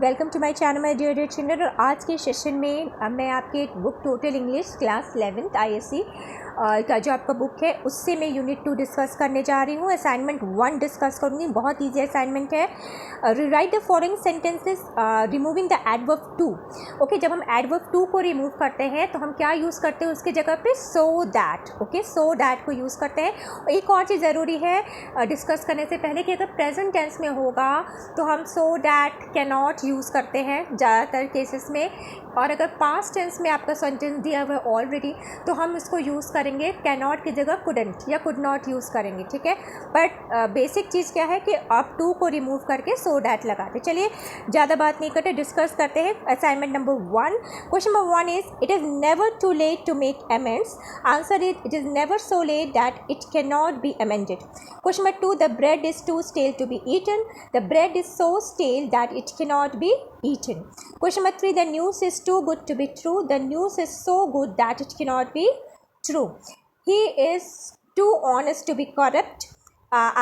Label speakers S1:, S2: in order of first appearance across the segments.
S1: Welcome to my channel my dear children. और आज के सेशन में मैं आपके book total English class 11th ISC का जो आपका बुक है उससे मैं यूनिट 2 डिस्कस करने जा रही हूँ। असाइनमेंट 1 डिस्कस करूँगी, बहुत ईजी असाइनमेंट है। Rewrite the following sentences removing the adverb too. Okay, जब हम एडवर्ब टू को रिमूव करते हैं तो हम क्या यूज़ करते हैं उसकी जगह पे? So that. Okay, so that को यूज़ करते हैं। एक और चीज़ ज़रूरी है डिस्कस करने से पहले कि अगर प्रेजेंट टेंस में होगा तो हम so that can not use करते हैं ज़्यादातर केसेस में, और अगर पास्ट टेंस में आपका सेंटेंस दिया हुआ है ऑलरेडी तो हम इसको यूज़ करेंगे कैन नॉट की जगह कुडंट या कुड नॉट यूज़ करेंगे, ठीक है। बट बेसिक चीज़ क्या है कि आप टू को रिमूव करके सो दैट लगाते। चलिए ज़्यादा बात नहीं करते, डिस्कस करते हैं। Assignment number 1, question number 1 is it is never too late to make amends. Answer it is never so late that it can not be amended. Question number 2, the bread is too stale to be eaten. The bread is so stale that it can not be eaten. Question number 3, the news is too good to be true. The news is so good that it cannot be true. He is too honest to be corrupt.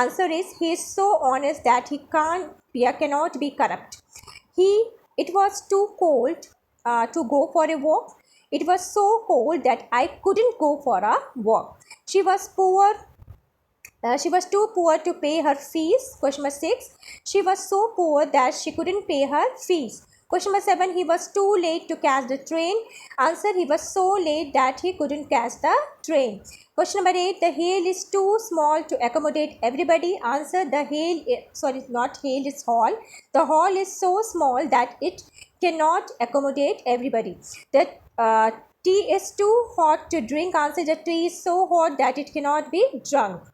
S1: Answer is he is so honest that he cannot be corrupt. It was too cold to go for a walk. It was so cold that I couldn't go for a walk. She was too poor to pay her fees. Question number 6, she was so poor that she couldn't pay her fees. Question number 7, he was too late to catch the train. Answer, he was so late that he couldn't catch the train. Question number 8, the hail is too small to accommodate everybody. Answer, not hail, it's hall. The hall is so small that it cannot accommodate everybody. Tea is too hot to drink. Answer, the tea is so hot that it cannot be drunk.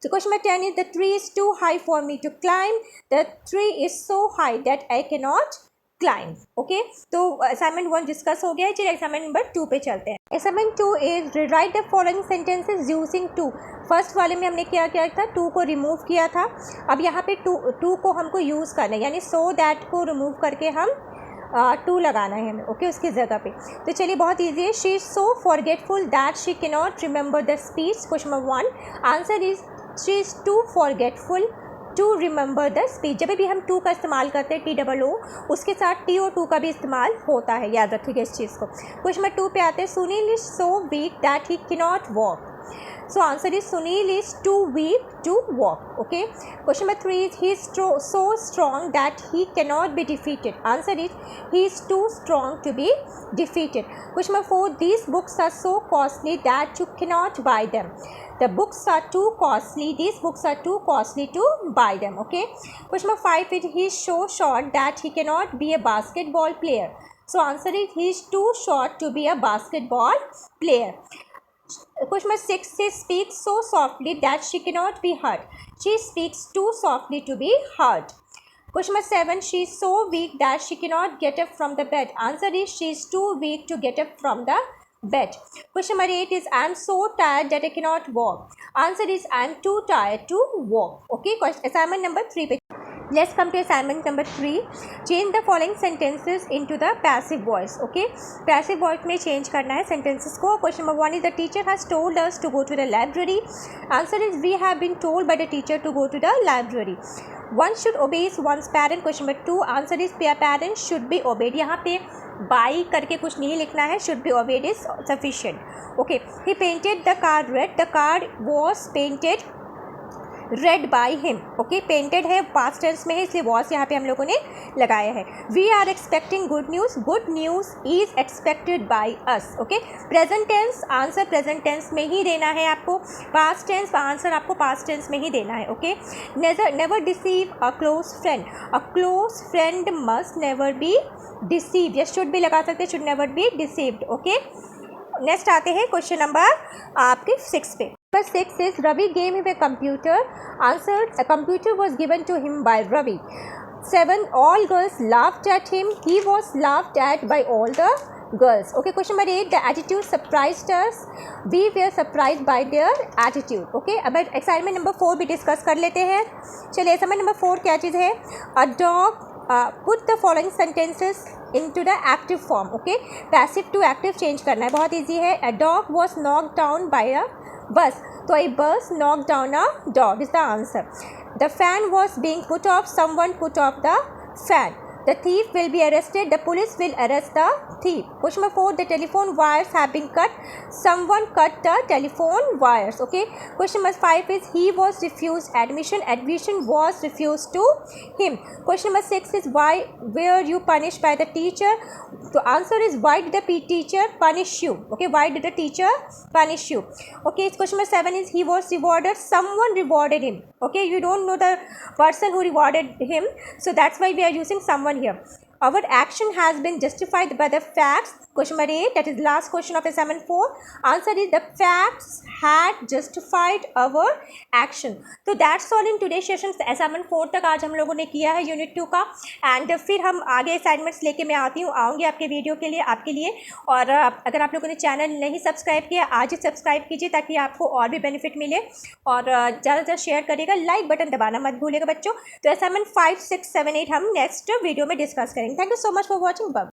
S1: So question number 10 is the tree is too high for me to climb. The tree is so high that I cannot climb. Okay, तो assignment 1 discuss हो गया है। चलिए assignment number 2 पे चलते हैं। assignment 2 is rewrite the following sentences using to। First वाले में हमने क्या किया था? टू को रिमूव किया था। अब यहाँ पे टू को हमको यूज़ करना है, यानी सो दैट को रिमूव करके हम टू लगाना है हमें। ओके, उसकी जगह पे। तो चलिए बहुत ईजी है। She is so forgetful that she can not remember the speech. Question number 1, answer is she is too forgetful to remember the speech. जब भी हम टू का इस्तेमाल करते हैं TOO, उसके साथ TO2 का भी इस्तेमाल होता है, याद रखिएगा इस चीज़ को। क्वेश्चन नंबर 2 पे आते हैं। Sunil is so weak that he can not walk. So answer is Sunil is too weak to walk. Okay. Question number 3 is he is so strong that he cannot be defeated. Answer is he is too strong to be defeated. Question number 4, these books are so costly that you cannot buy them. The books are too costly. These books are too costly to buy them. Okay. Question number 5 is he is so short that he cannot be a basketball player. So answer is he is too short to be a basketball player. Question number 6 says speaks so softly that she cannot be heard. She speaks too softly to be heard. Question number 7, she is so weak that she cannot get up from the bed. Answer is she is too weak to get up from the bed. Question number 8 is I am so tired that I cannot walk. Answer is I am too tired to walk. Okay, assignment number 3 पे let's come to assignment number 3. Change the following sentences into the passive voice. Okay, passive voice में change करना है sentences को। Question number 1 is the teacher has told us to go to the library. Answer is we have been told by the teacher to go to the library. One should obey one's parent. Question number 2, answer is parents should be obeyed. यहाँ पे by करके कुछ नहीं लिखना है, should be obeyed is sufficient. Okay, he painted the car red. The car was painted red by him. Okay, painted है, past tense में है, इसलिए वॉस यहाँ पे हम लोगों ने लगाया है। We are expecting good news. Good news is expected by us. Okay, present tense answer present tense में ही देना है आपको, पास्ट टेंस आंसर आपको पास्ट टेंस में ही देना है। Okay, never deceive a close friend. A close friend must never be deceive, या शुड भी लगा सकते हैं, should never be deceived. Okay, next आते हैं क्वेश्चन नंबर आपके 6 पे। Number 6 is Ravi gave him a computer. Answer, a computer was given to him by Ravi. 7, all girls laughed at him. He was laughed at by all the girls. Okay, question number 8, the attitude surprised us. We were surprised by their attitude. Okay, अब assignment number 4 भी discuss कर लेते हैं। चलिए assignment number 4 क्या चीज़ है? A dog put the following sentences into the active form. Okay, passive to active change करना है, बहुत easy है। A dog was knocked down by a bus. तो a bus knocked down a dog is the answer. The fan was being put off. Someone put off the fan. The thief will be arrested. The police will arrest the thief. Question number 4. The telephone wires have been cut. Someone cut the telephone wires. Okay. Question number 5 is he was refused admission. Admission was refused to him. Question number 6 is why were you punished by the teacher? The answer is why did the teacher punish you? Okay. Why did the teacher punish you? Okay. Question number 7 is he was rewarded. Someone rewarded him. Okay. You don't know the person who rewarded him, so that's why we are using someone here. Our action has been justified by the facts. Question number 8, that is last question of assignment 4. Answer is the facts had justified our action. तो that's all in today's session. assignment 4 तक आज हम लोगों ने किया है unit 2 का, and फिर हम आगे असाइनमेंट्स लेके मैं आऊँगी आपके वीडियो के लिए, आपके लिए. और अगर आप लोगों ने चैनल नहीं सब्सक्राइब किया आज ही सब्सक्राइब कीजिए ताकि आपको और भी बेनिफिट मिले, और ज़्यादा से शेयर करिएगा, लाइक बटन दबाना मत भूलिएगा बच्चों. तो असाइनमेंट 5, 6, 7, 8 हम नेक्स्ट वीडियो में डिस्कस करेंगे. Thank you so much for watching. Bye.